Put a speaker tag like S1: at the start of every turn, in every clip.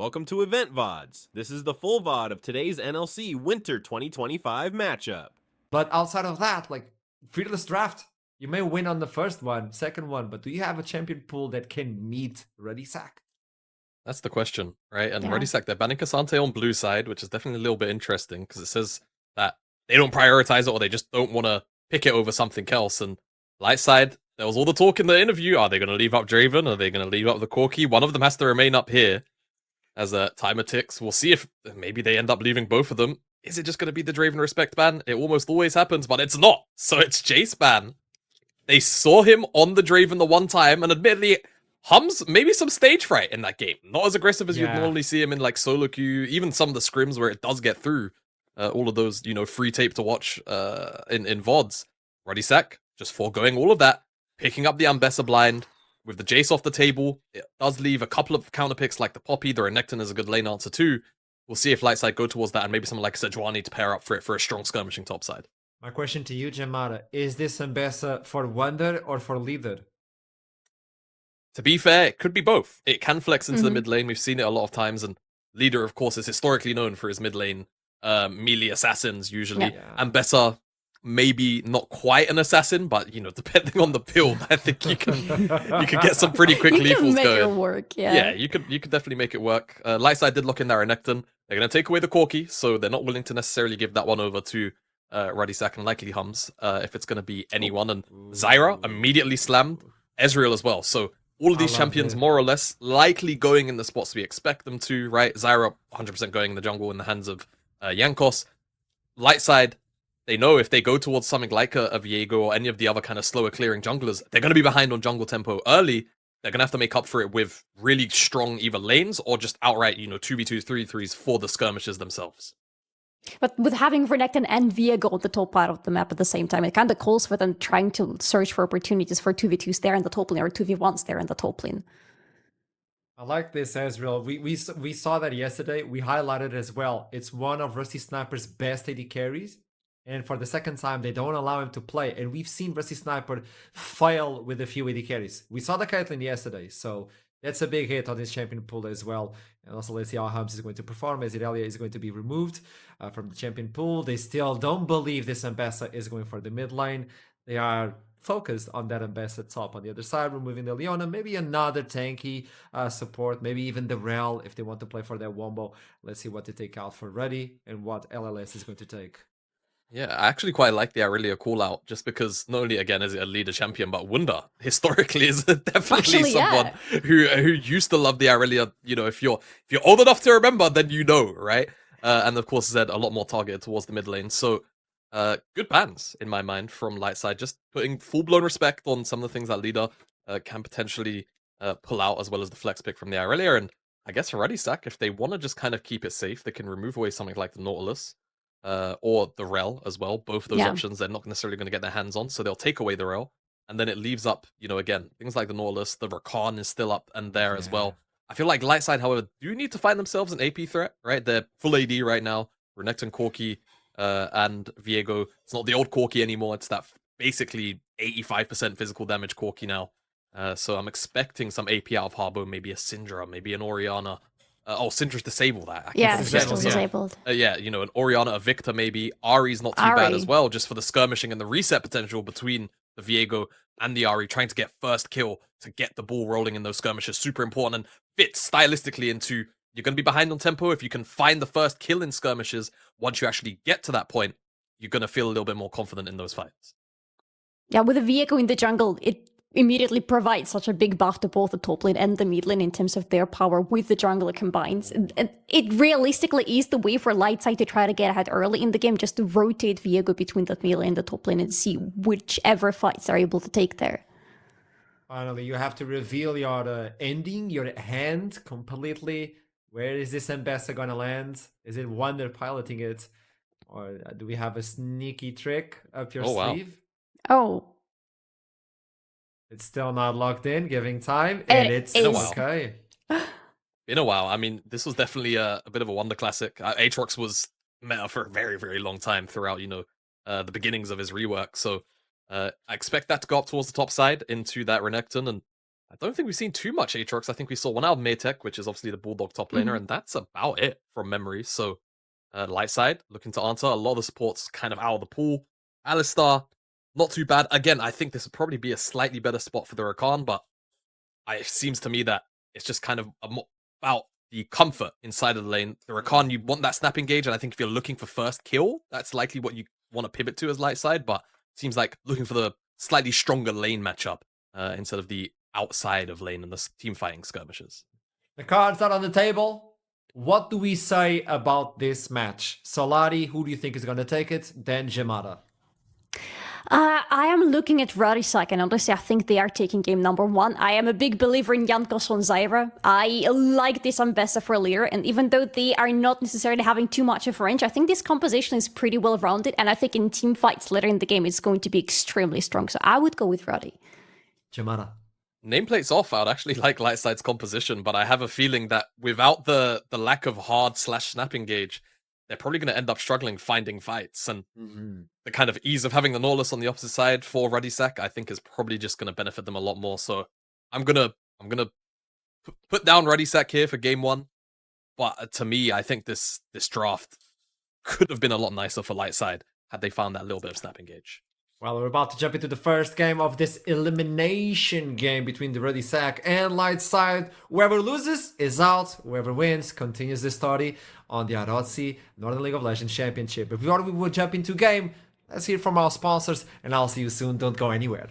S1: Welcome to Loleventvods. This is the full VOD of today's NLC Winter 2025 matchup.
S2: But outside of that, like, fearless draft. You may win on the first one, second one, but do you have a champion pool that can meet Ruddy Sack?
S3: That's the question, right? And
S4: Yeah.
S3: Ruddy Sack, they're banning Cassante on blue side, which is definitely a little bit interesting because it says that they don't prioritize it or they just don't want to pick it over something else. And Lightside, there was all the talk in the interview. Are they going to leave up Draven? Are they going to leave up the Corki? One of them has to remain up here as a timer ticks. We'll see if maybe they end up leaving both of them. Is it just going to be the Draven respect ban? It almost always happens, but it's not. So it's Jace ban. They saw him on the Draven the one time, and admittedly, Hums maybe some stage fright in that game. Not as aggressive as you'd normally see him in like solo queue, even some of the scrims where it does get through all of those, free tape to watch in VODs. Ruddy Sack just foregoing all of that, picking up the Ambessa blind with the Jace off the table. It does leave a couple of counter picks like the Poppy. The Renekton is a good lane answer too. We'll see if Lightside go towards that and maybe someone like Sejuani to pair up for it for a strong skirmishing topside.
S2: My question to you, Jamada, is this Ambessa for Wonder or for Leader?
S3: To be fair, it could be both. It can flex into the mid lane. We've seen it a lot of times, and Leader, of course, is historically known for his mid lane melee assassins, usually.
S2: Yeah.
S3: Ambessa, maybe not quite an assassin, but, depending on the build, I think you can get some pretty quick
S4: You can
S3: lethals
S4: make
S3: going.
S4: it work, yeah.
S3: Yeah, you could definitely make it work. Lightside did lock in their Renekton. They're going to take away the Corki, so they're not willing to necessarily give that one over to Ruddy Sack and likely Hums if it's going to be anyone. And Zyra immediately slammed Ezreal as well. So all of these champions more or less likely going in the spots we expect them to, right? Zyra 100% going in the jungle in the hands of Jankos. Lightside, they know if they go towards something like a Viego or any of the other kind of slower clearing junglers, they're going to be behind on jungle tempo early. They're going to have to make up for it with really strong either lanes or just outright, 2v2s, 3v3s for the skirmishes themselves.
S4: But with having Renekton and Viego on the top part of the map at the same time, it kind of calls for them trying to search for opportunities for 2v2s there in the top lane or 2v1s there in the top lane.
S2: I like this, Ezreal. We saw that yesterday. We highlighted it as well. It's one of Rusty Sniper's best AD carries. And for the second time, they don't allow him to play. And we've seen Rusty Sniper fail with a few AD carries. We saw the Caitlyn yesterday, so that's a big hit on this champion pool as well. And also, let's see how Hums is going to perform, as Irelia is going to be removed from the champion pool. They still don't believe this Ambessa is going for the mid lane. They are focused on that Ambessa top. On the other side, removing the Leona, maybe another tanky support, maybe even the Rel if they want to play for that wombo. Let's see what they take out for Ruddy and what LLS is going to take.
S3: Yeah, I actually quite like the Irelia call out just because not only again is it a leader champion, but Wunda historically is definitely someone who used to love the Irelia. If you're old enough to remember, then right? And of course, Zed a lot more targeted towards the mid lane. So good bans in my mind from Lightside, just putting full blown respect on some of the things that leader can potentially pull out, as well as the flex pick from the Irelia. And I guess for Ruddy Sack, if they want to just kind of keep it safe, they can remove away something like the Nautilus. Or the Rel as well. Both of those options they're not necessarily going to get their hands on, so they'll take away the Rel, and then it leaves up, again, things like the Nautilus, the Rakan is still up and there as well. I feel like Lightside, however, do need to find themselves an AP threat, right? They're full AD right now. Renekton, Corki, and Viego. It's not the old Corki anymore. It's that basically 85% physical damage Corki now. So I'm expecting some AP out of Harbo, maybe a Syndra, maybe an Orianna. Syndra's disabled that.
S4: Syndra's disabled.
S3: An Orianna, a Victor maybe. Ahri's not too bad as well, just for the skirmishing and the reset potential between the Viego and the Ahri, trying to get first kill to get the ball rolling in those skirmishes. Super important and fits stylistically into, you're going to be behind on tempo. If you can find the first kill in skirmishes, once you actually get to that point, you're going to feel a little bit more confident in those fights.
S4: Yeah, with a Viego in the jungle, it immediately provides such a big buff to both the top lane and the mid lane in terms of their power with the jungler combined. And it realistically is the way for Lightside to try to get ahead early in the game, just to rotate Viego between the mid lane and the top lane and see whichever fights are able to take there.
S2: Finally, you have to reveal your ending, your hand completely. Where is this Ambessa gonna land? Is it Wonder piloting it? Or do we have a sneaky trick up your sleeve?
S4: Oh.
S2: It's still not locked in, giving time, and it's okay.
S3: In a while. I mean, this was definitely a bit of a Wonder classic. Aatrox was meta for a very, very long time throughout, the beginnings of his rework. So I expect that to go up towards the top side into that Renekton. And I don't think we've seen too much Aatrox. I think we saw one out of Maytek, which is obviously the Bulldog top laner, and that's about it from memory. So, Lightside looking to answer. A lot of the supports kind of out of the pool. Alistar, not too bad. Again, I think this would probably be a slightly better spot for the Rakan, but it seems to me that it's just kind of about the comfort inside of the lane. The Rakan, you want that snap engage, and I think if you're looking for first kill, that's likely what you want to pivot to as Lightside, but it seems like looking for the slightly stronger lane matchup instead of the outside of lane and the team fighting skirmishes.
S2: The cards are on the table. What do we say about this match? Solari, who do you think is going to take it? Then Gemada.
S4: I am looking at Ruddy and honestly, I think they are taking game number 1. I am a big believer in Jankos on Zyra. I like this ambassador leader, and even though they are not necessarily having too much of range, I think this composition is pretty well rounded, and I think in team fights later in the game, it's going to be extremely strong. So I would go with Ruddy.
S2: Gemada.
S3: Nameplate's off. I'd actually like Lightside's composition, but I have a feeling that without the lack of hard / snap engage, they're probably going to end up struggling finding fights, and the kind of ease of having the Nautilus on the opposite side for Ruddy Sack, I think, is probably just going to benefit them a lot more. So I'm gonna put down Ruddy Sack here for game 1. But to me, I think this draft could have been a lot nicer for Lightside had they found that little bit of snap engage.
S2: Well, we're about to jump into the first game of this elimination game between the Ruddy Sack and Lightside. Whoever loses is out. Whoever wins continues the study on the ROTC Northern League of Legends Championship. But before we will jump into game, let's hear from our sponsors, and I'll see you soon. Don't go anywhere.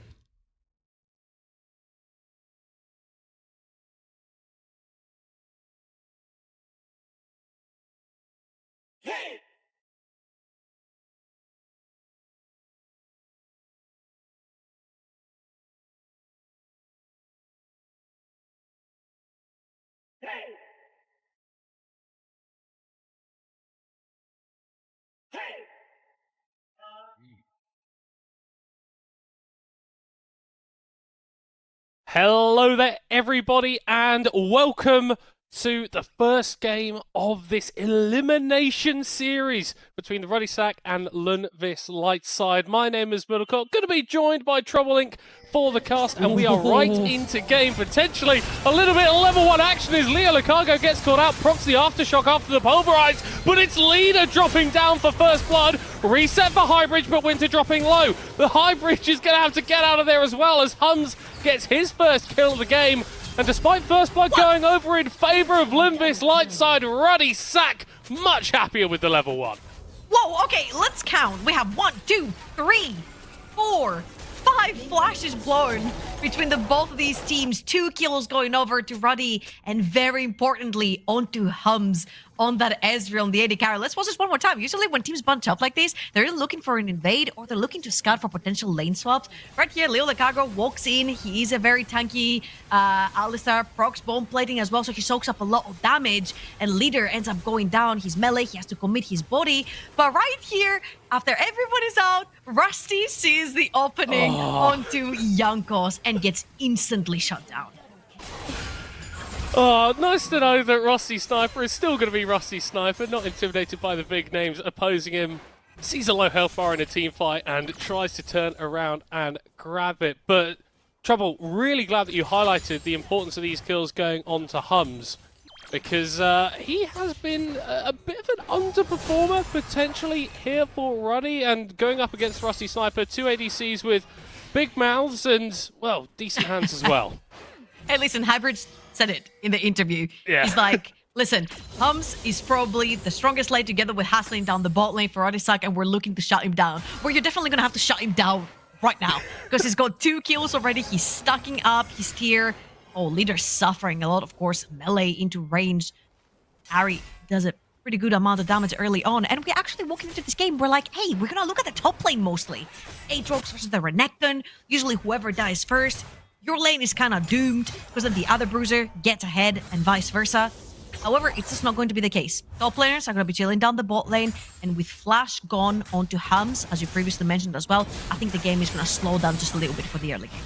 S5: Hello there, everybody, and welcome to the first game of this elimination series between the Ruddy Sack and Lundqvist Lightside. My name is Middlecock, going to be joined by Trouble Inc. for the cast, and we are right into game. Potentially a little bit of level 1 action as Leo Lucago gets caught out, procs the aftershock after the pulverize, but it's Leader dropping down for first blood. Reset for Highbridge, but Winter dropping low. The Highbridge is going to have to get out of there as well as Hums gets his first kill of the game. And despite first blood going over in favor of Lundqvist Lightside, Ruddy Sack much happier with the level 1.
S6: Whoa, okay, let's count. We have 1, 2, 3, 4, 5 flashes blown between the both of these teams. 2 kills going over to Ruddy, and very importantly, onto Hums on that Ezreal and the AD carry. Let's pause this one more time. Usually when teams bunch up like this, they're either looking for an invade or they're looking to scout for potential lane swaps. Right here, Leo Lucago walks in. He is a very tanky Alistar, procs bone plating as well, so he soaks up a lot of damage, and Leader ends up going down. He's melee, he has to commit his body. But right here, after everyone is out, Rusty sees the opening onto Jankos and gets instantly shut down.
S5: Oh, nice to know that Rusty Sniper is still going to be Rusty Sniper, not intimidated by the big names opposing him. Sees a low health bar in a team fight and tries to turn around and grab it. But, Trouble, really glad that you highlighted the importance of these kills going on to Hums, because he has been a bit of an underperformer potentially here for Ruddy, and going up against Rusty Sniper, 2 ADCs with big mouths and, well, decent hands as well.
S6: Hey, listen, Hybrid said it in the interview.
S5: Yeah.
S6: He's like, listen, Hums is probably the strongest lane together with hassling down the bot lane for Ruddy Sack, and we're looking to shut him down. Well, you're definitely going to have to shut him down right now, because he's got 2 kills already. He's stacking up his tier. Oh, Leader's suffering a lot, of course. Melee into range. Ari does a pretty good amount of damage early on, and we're actually walking into this game, we're like, hey, we're going to look at the top lane mostly. Aatrox versus the Renekton. Usually whoever dies first, your lane is kind of doomed, because then the other bruiser gets ahead and vice versa. However, it's just not going to be the case. Top laners are going to be chilling down the bot lane, and with Flash gone onto Hums, as you previously mentioned as well, I think the game is going to slow down just a little bit for the early game.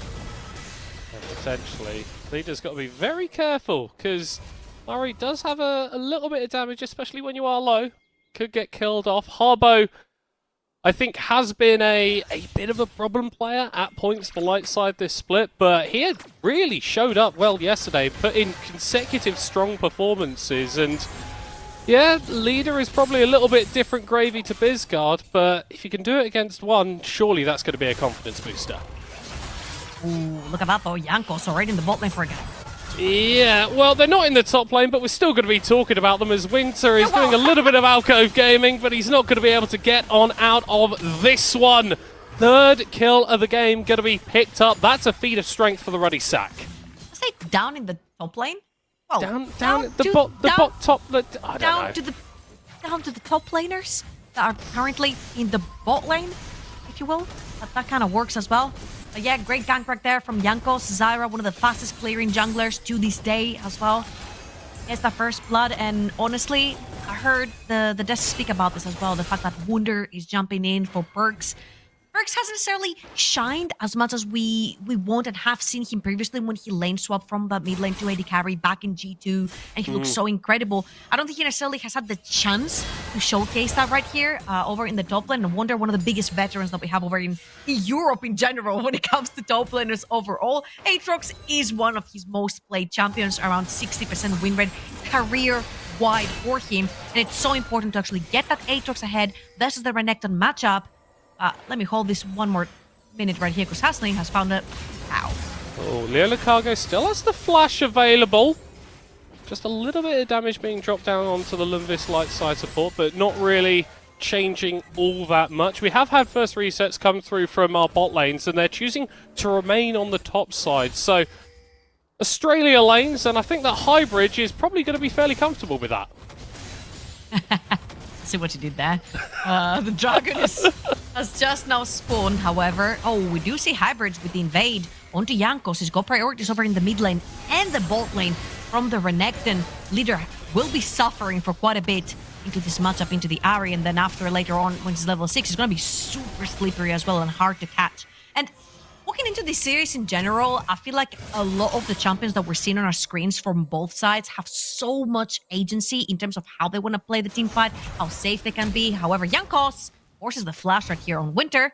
S5: And potentially, Leader's got to be very careful, because Ari does have a little bit of damage, especially when you are low. Could get killed off. Harbo I think has been a bit of a problem player at points for Lightside this split, but he had really showed up well yesterday, put in consecutive strong performances, and yeah, leader is probably a little bit different gravy to Bizguard, but if you can do it against one, surely that's going to be a confidence booster.
S6: Ooh, look at that though, Jankos already in the bot lane for a game.
S5: Yeah, well, they're not in the top lane, but we're still going to be talking about them as Winter is doing a little bit of alcove gaming, but he's not going to be able to get on out of this one. Third kill of the game going to be picked up. That's a feat of strength for the Ruddy Sack.
S6: I say down in the top lane. Well,
S5: Down at the bot top. I don't know.
S6: Down to the top laners that are currently in the bot lane, if you will. That kind of works as well. But yeah, great gank right there from Jankos. Zyra, one of the fastest clearing junglers to this day as well. Gets that first blood, and honestly, I heard the Desk speak about this as well. The fact that Wunder is jumping in for Perks. Perks hasn't necessarily shined as much as we want and have seen him previously when he lane swapped from that mid lane to AD carry back in G2, and he looks so incredible. I don't think he necessarily has had the chance to showcase that right here over in the top lane. And Wonder, one of the biggest veterans that we have over in Europe in general when it comes to top laners overall. Aatrox is one of his most played champions, around 60% win rate career-wide for him. And it's so important to actually get that Aatrox ahead. This is the Renekton matchup. Let me hold this one more minute right here because Haslin has found it. Ow.
S5: Oh, Leo Cargo still has the flash available. Just a little bit of damage being dropped down onto the Lundqvist Lightside support, but not really changing all that much. We have had first resets come through from our bot lanes, and they're choosing to remain on the top side. So, Australia lanes, and I think that Highbridge is probably going to be fairly comfortable with that.
S6: See what you did there. The dragon has just now spawned, however. Oh, we do see Hybrids with the invade onto Jankos. He's got priorities over in the mid lane and the bot lane from the Renekton. Leader will be suffering for quite a bit into this matchup, into the Ahri, and then after later on, when he's level 6, he's going to be super slippery as well and hard to catch. And walking into this series in general, I feel like a lot of the champions that we're seeing on our screens from both sides have so much agency in terms of how they want to play the team fight, how safe they can be. However, Jankos forces the flash right here on Winter.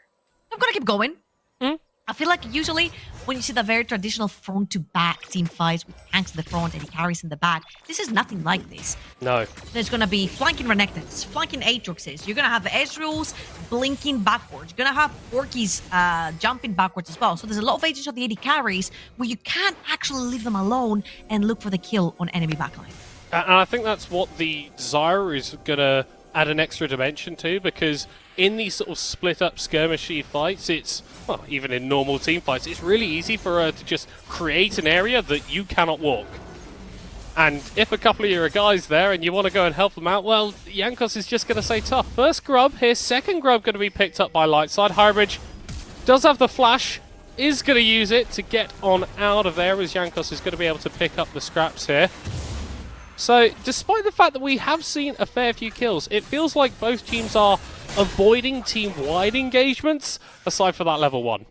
S6: I'm going to keep going. I feel like usually when you see the very traditional front-to-back team fights with tanks in the front and he carries in the back, this is nothing like this.
S5: No.
S6: There's going to be flanking Renektons, flanking Aatroxes. You're going to have Ezreals blinking backwards. You're going to have Orkies jumping backwards as well. So there's a lot of agents of the AD carries where you can't actually leave them alone and look for the kill on enemy backline.
S5: And I think that's what the Zyra is going to add an extra dimension to, because in these sort of split-up skirmishy fights, it's, well, even in normal team fights, it's really easy for her to just create an area that you cannot walk. And if a couple of your guys there and you want to go and help them out, well, Jankos is just going to say tough. First grub here, second grub going to be picked up by Lightside. Highbridge does have the flash, is going to use it to get on out of there, as Jankos is going to be able to pick up the scraps here. So, despite the fact that we have seen a fair few kills, it feels like both teams are avoiding team-wide engagements, aside from that level 1.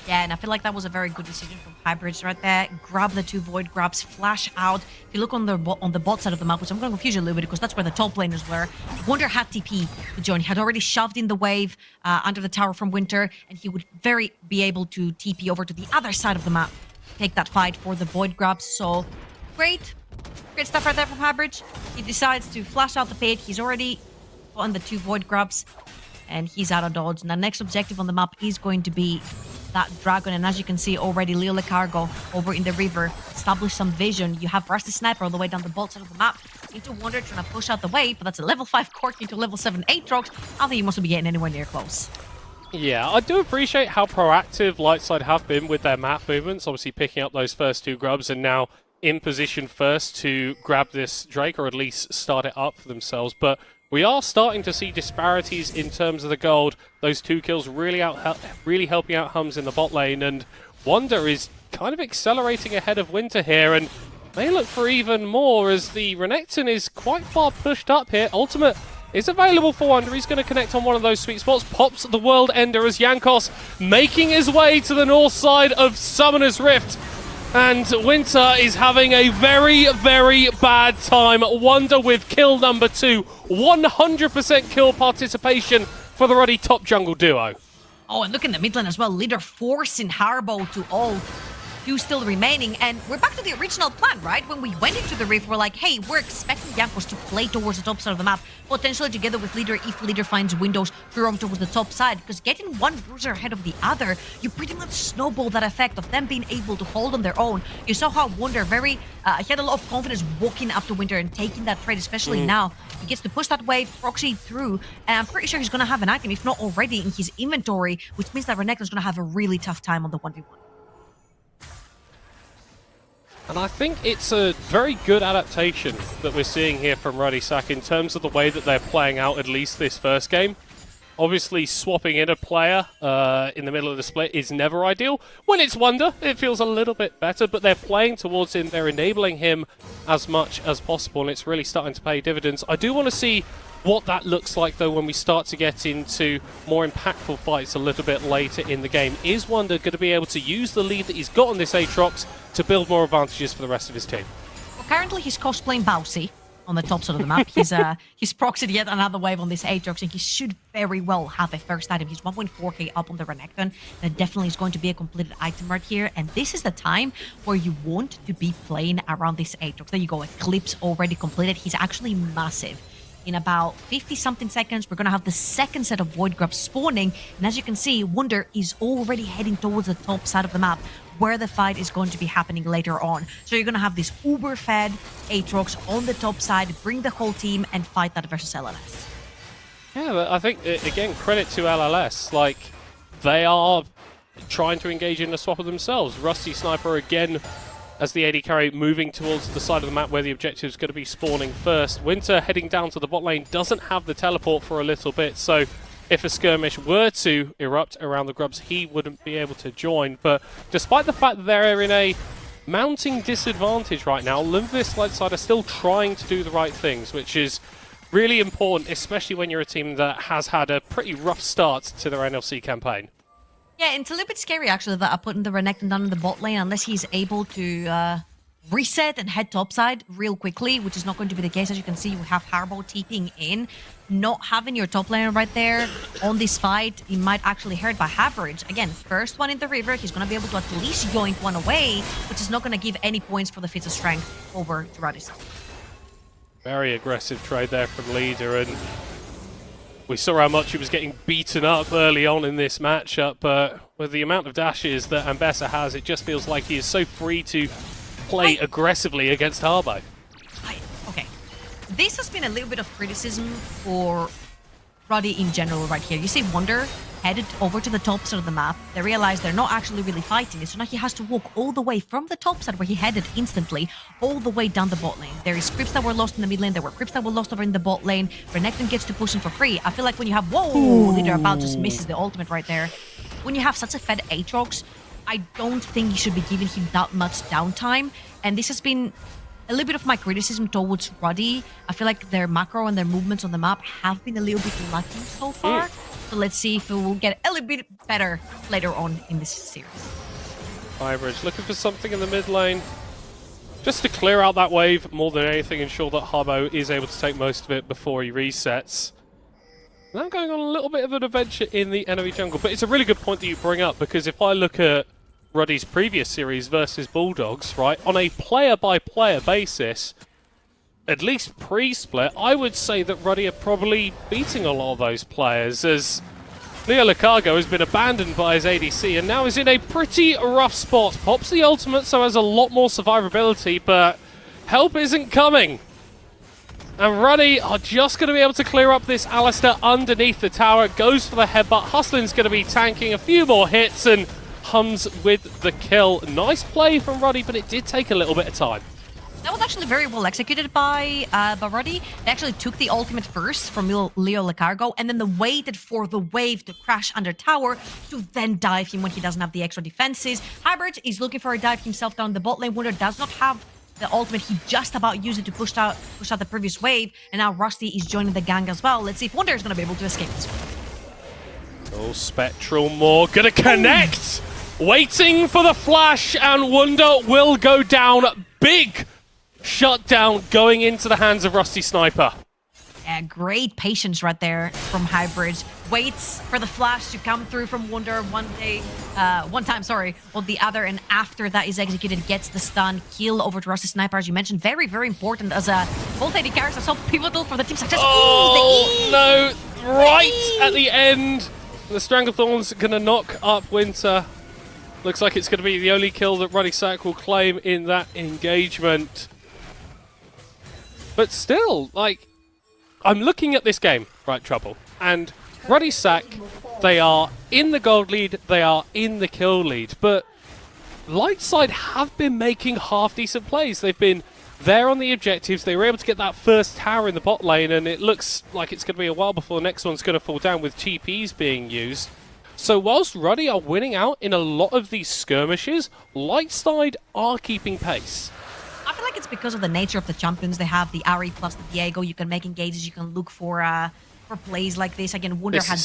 S6: Yeah, and I feel like that was a very good decision from Hybrids right there. Grab the 2 Void grabs, flash out. If you look on the bot side of the map, which I'm going to confuse you a little bit because that's where the top laners were, Wonder had TP to join. He had already shoved in the wave under the tower from Winter, and he would be able to TP over to the other side of the map, take that fight for the Void grabs. So, great stuff right there from Hybrids. He decides to flash out the pit. He's already gotten the 2 Void grabs, and he's out of dodge. And the next objective on the map is going to be that dragon. And as you can see already, Leo Cargo over in the river established some vision. You have Rusty Sniper all the way down the bot side of the map into Wonder trying to push out the wave, but that's a level 5 Cork into level 7 Aatrox. I don't think he must be getting anywhere near close.
S5: Yeah, I do appreciate how proactive Lightside have been with their map movements, obviously picking up those first 2 grubs and now in position first to grab this Drake, or at least start it up for themselves. But we are starting to see disparities in terms of the gold. Those 2 kills really helping out Hums in the bot lane, and Wonder is kind of accelerating ahead of Winter here, and may look for even more as the Renekton is quite far pushed up here. Ultimate is available for Wonder. He's going to connect on one of those sweet spots. Pops the World Ender as Jankos making his way to the north side of Summoner's Rift. And Winter is having a very, very bad time. Wonder with kill number 2. 100% kill participation for the Ruddy top jungle duo.
S6: Oh, and look in the mid lane as well. Leader forcing Harbo to ult. 2 still remaining, and we're back to the original plan, right? When we went into the Rift, we're like, hey, we're expecting Jankos to play towards the top side of the map, potentially together with Leader if Leader finds windows to roam towards the top side, because getting one bruiser ahead of the other, you pretty much snowball that effect of them being able to hold on their own. You saw how Wunder he had a lot of confidence walking up to Winter and taking that trade, especially now. He gets to push that wave, proxy through, and I'm pretty sure he's going to have an item, if not already, in his inventory, which means that Renekton's going to have a really tough time on the 1v1.
S5: And I think it's a very good adaptation that we're seeing here from Ruddy Sack in terms of the way that they're playing out at least this first game. Obviously, swapping in a player in the middle of the split is never ideal. When it's Wunder, it feels a little bit better, but they're playing towards him, they're enabling him as much as possible, and it's really starting to pay dividends. I do want to see what that looks like, though, when we start to get into more impactful fights a little bit later in the game. Is Wunder going to be able to use the lead that he's got on this Aatrox to build more advantages for the rest of his team?
S6: Well, currently he's cosplaying Bowsy on the top side of the map. He's proxied yet another wave on this Aatrox, and he should very well have a first item. He's 1.4k up on the Renekton. That definitely is going to be a completed item right here, and this is the time where you want to be playing around this Aatrox. There you go, Eclipse already completed. He's actually massive. In about 50-something seconds, we're going to have the second set of Void Grubs spawning. And as you can see, Wunder is already heading towards the top side of the map, where the fight is going to be happening later on. So you're going to have this uber-fed Aatrox on the top side, bring the whole team, and fight that versus LLS.
S5: Yeah, but I think, again, credit to LLS. Like, they are trying to engage in a swap of themselves. Rusty Sniper, again, as the AD carry moving towards the side of the map where the objective is going to be spawning first. Winter heading down to the bot lane, doesn't have the teleport for a little bit, so if a skirmish were to erupt around the Grubs, he wouldn't be able to join. But despite the fact that they're in a mounting disadvantage right now, Lundqvist Lightside are still trying to do the right things, which is really important, especially when you're a team that has had a pretty rough start to their NLC campaign.
S6: Yeah, and it's a little bit scary, actually, that I put in the Renekton down in the bot lane, unless he's able to reset and head topside real quickly, which is not going to be the case. As you can see, we have Harbo TPing in. Not having your top laner right there on this fight, he might actually hurt by average. Again, first one in the river, he's going to be able to at least yoink one away, which is not going to give any points for the feats of strength over to Ruddy.
S5: Very aggressive trade there from Leader, and we saw how much he was getting beaten up early on in this matchup, but with the amount of dashes that Ambessa has, it just feels like he is so free to play aggressively against Harbo.
S6: Okay, this has been a little bit of criticism for Ruddy in general right here. You see Wunder headed over to the top side of the map. They realize they're not actually really fighting it, so now he has to walk all the way from the top side where he headed instantly, all the way down the bot lane. There is creeps that were lost in the mid lane, there were creeps that were lost over in the bot lane. Renekton gets to push him for free. I feel like when you have, whoa, Leader about just misses the ultimate right there. When you have such a fed Aatrox, I don't think you should be giving him that much downtime, and this has been a little bit of my criticism towards Ruddy. I feel like their macro and their movements on the map have been a little bit lucky so far. So let's see if it will get a little bit better later on in this series.
S5: Highbridge looking for something in the mid lane, just to clear out that wave more than anything, ensure that Harbo is able to take most of it before he resets. Now going on a little bit of an adventure in the enemy jungle, but it's a really good point that you bring up, because if I look at Ruddy's previous series versus Bulldogs, right, on a player-by-player basis, at least pre-split, I would say that Ruddy are probably beating a lot of those players, as Leo Lucago has been abandoned by his ADC and now is in a pretty rough spot. Pops the ultimate, so has a lot more survivability, but help isn't coming. And Ruddy are just going to be able to clear up this Alistair underneath the tower. Goes for the headbutt. Hustlin's going to be tanking a few more hits and hums with the kill. Nice play from Ruddy, but it did take a little bit of time.
S6: That was actually very well executed by Ruddy. They actually took the ultimate first from Leo Lucago, and then they waited for the wave to crash under tower to then dive him when he doesn't have the extra defenses. Hybrid is looking for a dive himself down the bot lane. Wunder does not have the ultimate. He just about used it to push out the previous wave, and now Rusty is joining the gang as well. Let's see if Wunder is going to be able to escape this one.
S5: Oh, Spectral Maw gonna connect! Waiting for the flash, and Wunder will go down. Big shutdown going into the hands of Rusty Sniper.
S6: Yeah, great patience right there from Hybrid. Waits for the flash to come through from Wonder one time, on the other, and after that is executed, gets the stun, kill over to Rusty Sniper, as you mentioned. Very, very important as both AD carries are so pivotal for the team success.
S5: Oh, no. Right at the end. The Stranglethorn's going to knock up Winter. Looks like it's going to be the only kill that Ruddy Sack will claim in that engagement. But still, like, I'm looking at this game, right, Trouble, and Ruddy Sack, they are in the gold lead, they are in the kill lead, but Lightside have been making half-decent plays. They've been there on the objectives, they were able to get that first tower in the bot lane, and it looks like it's going to be a while before the next one's going to fall down with TPs being used. So whilst Ruddy are winning out in a lot of these skirmishes, Lightside are keeping pace.
S6: I feel like it's because of the nature of the champions. They have the Ari plus the Diego. You can make engages. You can look for plays like this. Again, Wunder had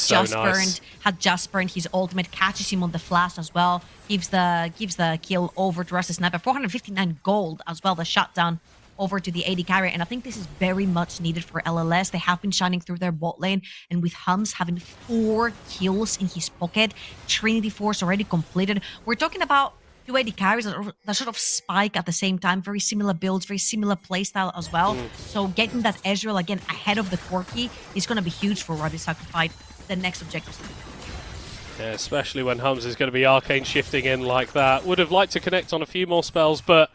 S6: just burned his ultimate, catches him on the flash as well. Gives the kill over to Rusty Sniper. 459 gold as well. The shutdown over to the AD carry, and I think this is very much needed for LLS. They have been shining through their bot lane, and with Hums having 4 kills in his pocket, Trinity Force already completed. We're talking about 2 AD carries that sort of spike at the same time. Very similar builds, very similar playstyle as well. So getting that Ezreal again ahead of the Corki is going to be huge for Ruddy Sack to fight the next objective.
S5: Yeah, especially when Hums is going to be arcane shifting in like that. Would have liked to connect on a few more spells, but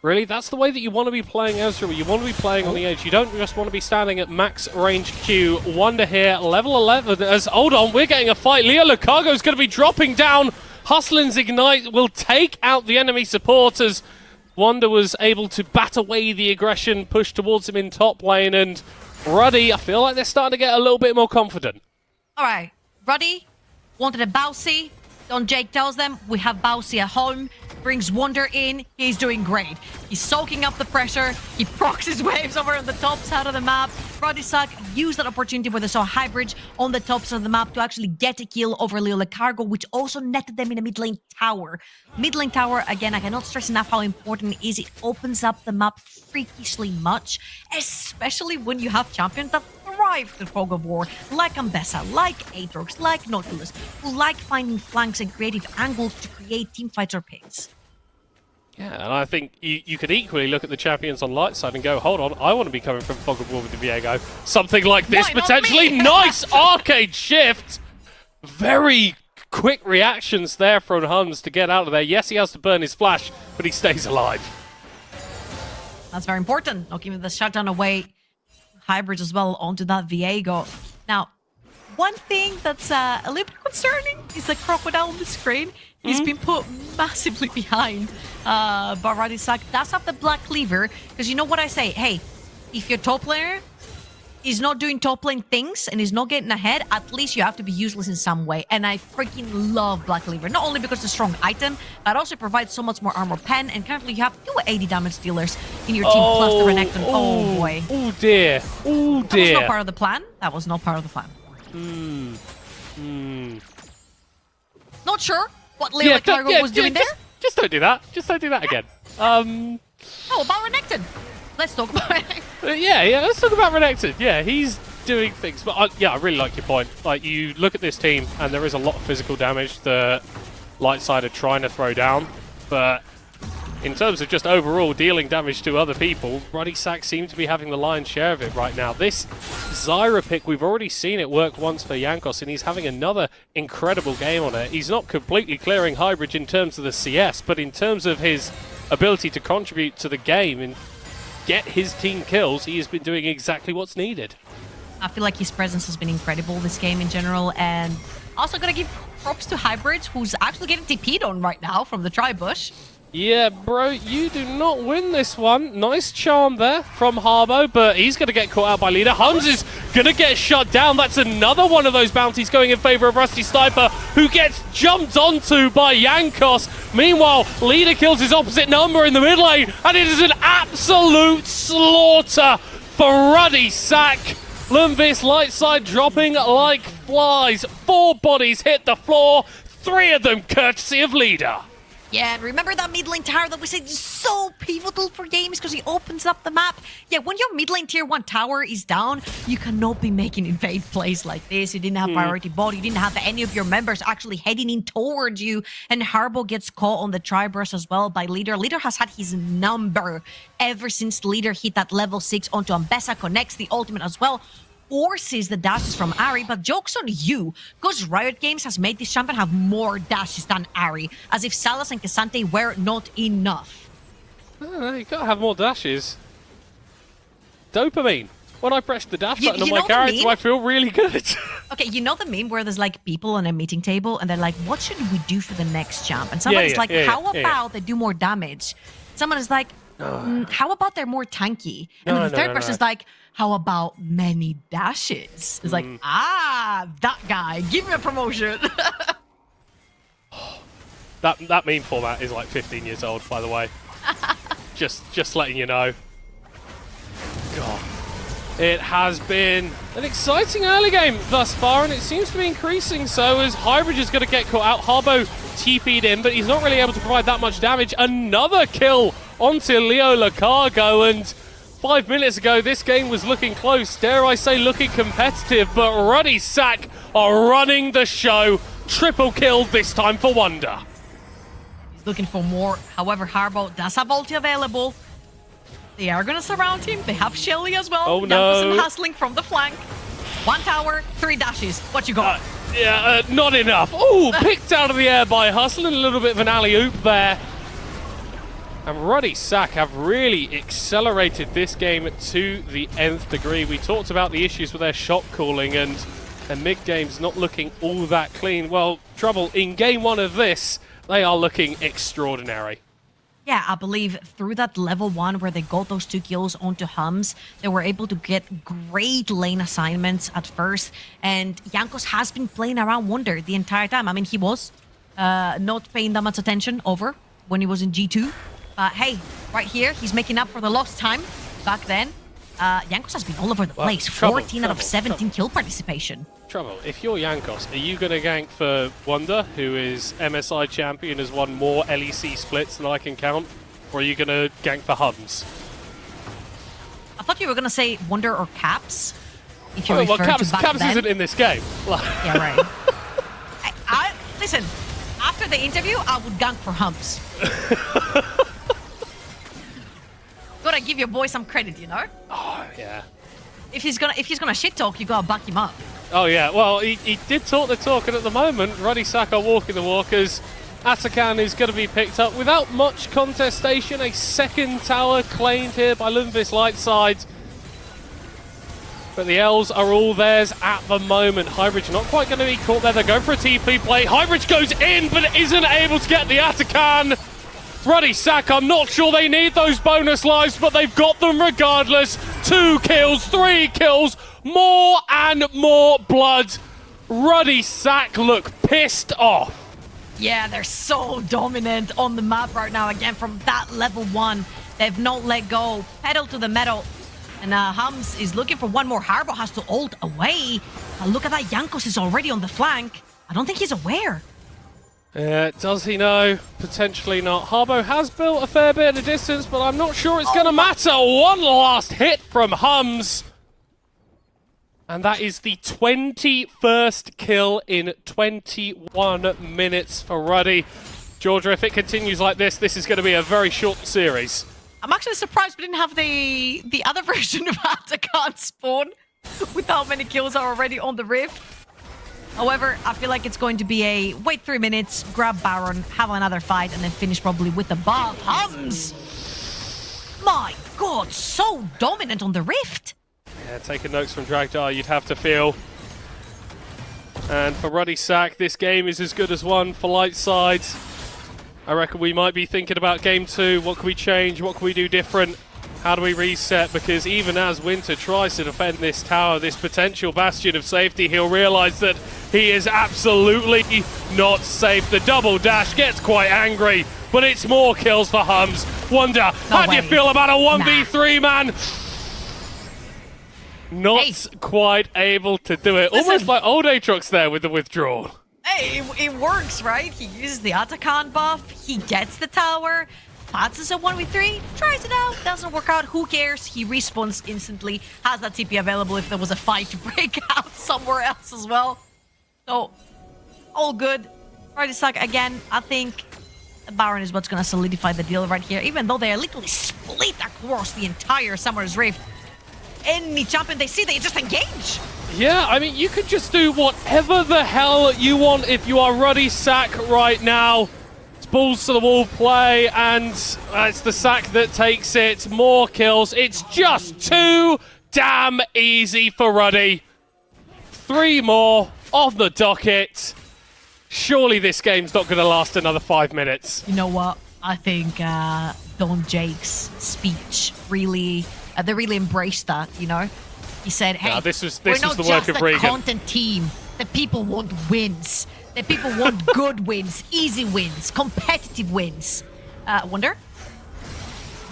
S5: really, that's the way that you want to be playing Ezreal. You want to be playing on the edge. You don't just want to be standing at max range Q. Wonder here, level 11. As hold on, we're getting a fight. Leo Lucago's going to be dropping down. Hustlin's Ignite will take out the enemy supporters. Wonder was able to bat away the aggression, push towards him in top lane, and Ruddy, I feel like they're starting to get a little bit more confident.
S6: All right, Ruddy wanted a Bousy. Don Jake tells them, we have Bousy at home, brings Wonder in, he's doing great. He's soaking up the pressure, he procs his waves over on the top side of the map. Ruddy Sack used that opportunity where they saw Hybrid on the top side of the map to actually get a kill over Leo Cargo, which also netted them in a mid lane tower. Mid lane tower, again, I cannot stress enough how important it is. It opens up the map freakishly much, especially when you have champions that thrive the fog of war, like Ambessa, like Aatrox, like Nautilus, who like finding flanks and creative angles to create teamfights or picks.
S5: Yeah, and I think you could equally look at the champions on Lightside and go, hold on, I want to be coming from Fog of War with the Viego. Something like this, potentially. Nice arcade shift! Very quick reactions there from Hums to get out of there. Yes, he has to burn his flash, but he stays alive.
S6: That's very important. Not giving the shutdown away. Hybrid as well onto that Viego. Now, one thing that's a little bit concerning is the Crocodile on the screen. He's been put massively behind by Ruddy Sack. Does have the Black Cleaver, because you know what I say? Hey, if your top laner is not doing top lane things and is not getting ahead, at least you have to be useless in some way. And I freaking love Black Cleaver. Not only because it's a strong item, but also provides so much more armor pen. And currently you have 2 80 damage dealers in your team, plus the Renekton. Oh boy.
S5: Oh dear. Oh dear.
S6: That was not part of the plan. That was not part of the plan. Not sure what Leo Cargo was doing there.
S5: Just don't do that. Just don't do that again.
S6: Oh, about Renekton. Let's talk about it.
S5: Yeah, let's talk about Renekton. Yeah, he's doing things. But I really like your point. Like, you look at this team, and there is a lot of physical damage that Lightside are trying to throw down. But in terms of just overall dealing damage to other people, Ruddy Sack seems to be having the lion's share of it right now. This Zyra pick, we've already seen it work once for Jankos, and he's having another incredible game on it. He's not completely clearing Hybrid in terms of the CS, but in terms of his ability to contribute to the game and get his team kills, he has been doing exactly what's needed.
S6: I feel like his presence has been incredible this game in general, and also gotta give props to Hybrid, who's actually getting TP'd on right now from the Tri-Bush.
S5: Yeah, bro, you do not win this one. Nice charm there from Harbo, but he's going to get caught out by Leader. Hums is going to get shut down. That's another one of those bounties going in favor of Rusty Sniper, who gets jumped onto by Jankos. Meanwhile, Leader kills his opposite number in the mid lane, and it is an absolute slaughter for Ruddy Sack. Lundqvist Lightside dropping like flies. 4 bodies hit the floor, 3 of them courtesy of Leader.
S6: Yeah, and remember that mid lane tower that we said is so pivotal for games because it opens up the map? Yeah, when your mid lane tier 1 tower is down, you cannot be making invade plays like this. You didn't have priority bot, you didn't have any of your members actually heading in towards you, and Harbo gets caught on the tri-burst as well by Leader. Leader has had his number ever since Leader hit that level 6 onto Ambessa, connects the ultimate as well, forces the dashes from Ahri, but joke's on you, because Riot Games has made this champion have more dashes than Ahri, as if Salas and Cassante were not enough.
S5: Oh, you gotta have more dashes. Dopamine. When I press the dash button on my character, I feel really good.
S6: Okay, you know the meme where there's like people on a meeting table and they're like, what should we do for the next champ? And someone's like, how about they do more damage? Someone is like, how about they're more tanky? And then the third person is like, how about many dashes? It's like, that guy, give me a promotion.
S5: that meme format is like 15 years old, by the way. just letting you know. God. It has been an exciting early game thus far, and it seems to be increasing so as Hybrid is going to get caught out. Harbo TP'd in, but he's not really able to provide that much damage. Another kill onto Leo Lacargo, and 5 minutes ago this game was looking close, dare I say looking competitive, but Ruddy Sack are running the show. Triple kill this time for Wonder.
S6: He's looking for more, however Harbo does have ulti available. They are going to surround him. They have Shelly as well.
S5: Oh no.
S6: Youngperson hustling from the flank. 1 tower, 3 dashes. What you got?
S5: Not enough. Oh, picked out of the air by Hustle, and a little bit of an alley-oop there. And Ruddy Sack have really accelerated this game to the nth degree. We talked about the issues with their shot calling, and their mid-game's not looking all that clean. Well, Trouble, in game 1 of this, they are looking extraordinary.
S6: Yeah, I believe through that level 1 where they got those 2 kills onto Hums, they were able to get great lane assignments at first. And Jankos has been playing around Wonder the entire time. I mean, he was not paying that much attention over when he was in G2. But hey, right here, he's making up for the lost time back then. Jankos has been all over the place. 14 out of 17 kill participation.
S5: Trouble, if you're Jankos, are you going to gank for Wonder, who is MSI champion, has won more LEC splits than I can count? Or are you going to gank for Hums?
S6: I thought you were going to say Wonder or Caps. If you refer
S5: Caps,
S6: to back
S5: Caps
S6: then.
S5: isn't in this game.
S6: Yeah, right. Listen, after the interview, I would gank for Hums. Gotta give your boy some credit, you know?
S5: Oh, yeah.
S6: If he's gonna shit talk, you gotta back him up.
S5: Oh yeah, well he did talk the talk, and at the moment Ruddy Sack are walking the walk as Atakan is going to be picked up without much contestation. A second tower claimed here by Lundqvist Lightside, but the L's are all theirs at the moment. Hybrid's not quite going to be caught there. They're going for a TP play. Hybrid goes in, but isn't able to get the Atakan. Ruddy Sack, I'm not sure they need those bonus lives, but they've got them regardless. 2 kills, 3 kills, more and more blood. Ruddy Sack look pissed off.
S6: Yeah, they're so dominant on the map right now. Again, from that level 1, they've not let go. Pedal to the metal. And Hums is looking for one more. Harbo has to ult away. Look at that, Jankos is already on the flank. I don't think he's aware.
S5: Does he know? Potentially not. Harbo has built a fair bit of distance, but I'm not sure it's going to matter. One last hit from Hums. And that is the 21st kill in 21 minutes for Ruddy. Georgia, if it continues like this, this is going to be a very short series.
S6: I'm actually surprised we didn't have the other version of Atakan spawn with how many kills are already on the Rift. However, I feel like it's going to be a wait 3 minutes, grab Baron, have another fight, and then finish probably with the buff. Hums! My god, so dominant on the Rift!
S5: Yeah, taking notes from Dragjar, you'd have to feel. And for Ruddy Sack, this game is as good as one for Lightside. I reckon we might be thinking about game 2. What can we change? What can we do different? How do we reset? Because even as Winter tries to defend this tower, this potential bastion of safety, he'll realize that he is absolutely not safe. The double dash gets quite angry, but it's more kills for Hums. Wonder, how do you feel about a 1v3, man? Not quite able to do it.
S6: Listen.
S5: Almost like old Aatrox there with the withdrawal.
S6: Hey, it works, right? He uses the Atakan buff, he gets the tower, passes a 1v3, tries it out, doesn't work out, who cares? He respawns instantly, has that TP available if there was a fight to break out somewhere else as well. So, all good. Ruddy again, I think the Baron is what's going to solidify the deal right here, even though they are literally split across the entire Summoner's Rift. Any champion they see, they just engage.
S5: Yeah, I mean, you could just do whatever the hell you want if you are Ruddy right now. It's balls to the wall play, and it's the Sack that takes it. More kills. It's just too damn easy for Ruddy. 3 more on the docket. Surely this game's not going to last another 5 minutes.
S6: You know what? I think Don Jake's speech really, they really embraced that, you know? He said, hey,
S5: this was
S6: we're
S5: the
S6: not
S5: work
S6: just
S5: of
S6: a
S5: Regan.
S6: content team. The people want wins. The people want good wins, easy wins, competitive wins. Wonder?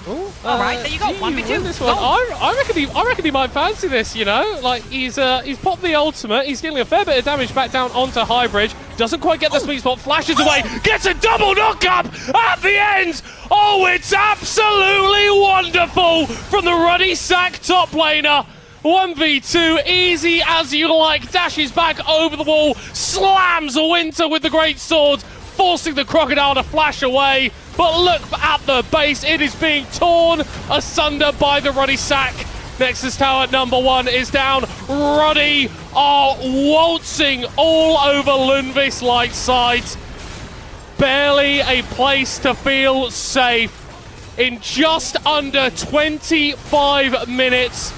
S5: Ooh,
S6: All right, there you go. 1v2.
S5: This one. I reckon he might fancy this, you know? Like, he's popped the ultimate. He's dealing a fair bit of damage back down onto High Bridge. Doesn't quite get the sweet spot. Flashes away. Gets a double knock-up at the end. Oh, it's absolutely wonderful from the Ruddy Sack top laner. 1v2, easy as you like. Dashes back over the wall. Slams Winter with the great sword, forcing the Crocodile to flash away. But look at the base, it is being torn asunder by the Ruddy Sack. Nexus Tower #1 is down. Ruddy are waltzing all over Lundqvist Lightside. Barely a place to feel safe. In just under 25 minutes,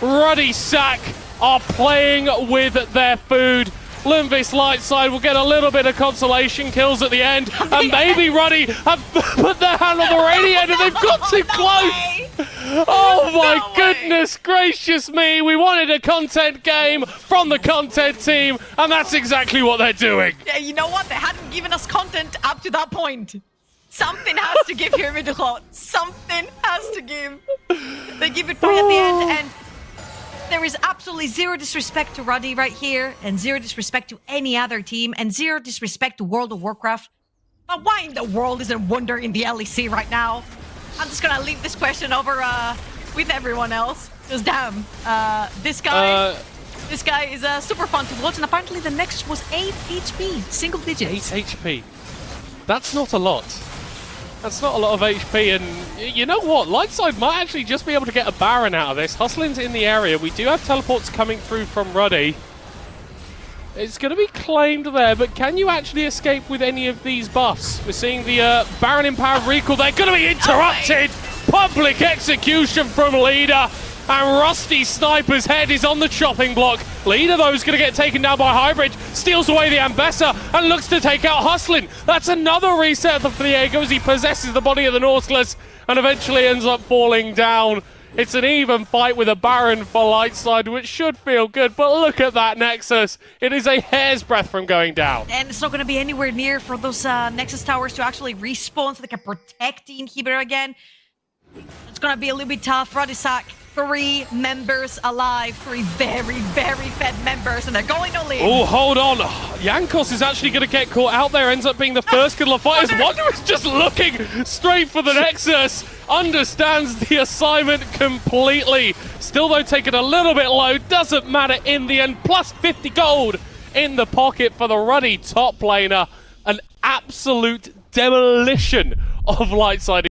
S5: Ruddy Sack are playing with their food. Lundqvist Lightside will get a little bit of consolation kills at the end, and maybe Ruddy have put their hand on the radiator. They've got too close. Oh my goodness gracious me! We wanted a content game from the content team, and that's exactly what they're doing.
S6: Yeah, you know what? They hadn't given us content up to that point. Something has to give here, Middelot. Something has to give. They give it free at the end, and there is absolutely zero disrespect to Ruddy right here, and zero disrespect to any other team, and zero disrespect to World of Warcraft. But why in the world isn't Wonder in the LEC right now? I'm just gonna leave this question over with everyone else. Because damn, this guy is super fun to watch, and apparently the next was 8 HP, single digits.
S5: 8 HP. That's not a lot. That's not a lot of HP, and you know what? Lightside might actually just be able to get a Baron out of this. Hustling's in the area. We do have teleports coming through from Ruddy. It's going to be claimed there, but can you actually escape with any of these buffs? We're seeing the Baron Empowered Recall. They're going to be interrupted. Public execution from Leader. And Rusty Sniper's head is on the chopping block. Leader, though, is going to get taken down by Highbridge. Steals away the Ambessa and looks to take out Hustlin. That's another reset for Diego as he possesses the body of the Nautilus and eventually ends up falling down. It's an even fight with a Baron for Lightside, which should feel good. But look at that Nexus. It is a hair's breadth from going down.
S6: And it's not going to be anywhere near for those Nexus towers to actually respawn so they can protect the inhibitor again. It's going to be a little bit tough. Ruddy Sack, 3 members alive, 3 very, very fed members, and they're going all in.
S5: Oh, hold on. Yankos is actually going to get caught out there, ends up being the first kill of fighters. Wonder is just looking straight for the Nexus. Understands the assignment completely. Still, though, taking a little bit low. Doesn't matter in the end. Plus 50 gold in the pocket for the Ruddy top laner. An absolute demolition of Lightside.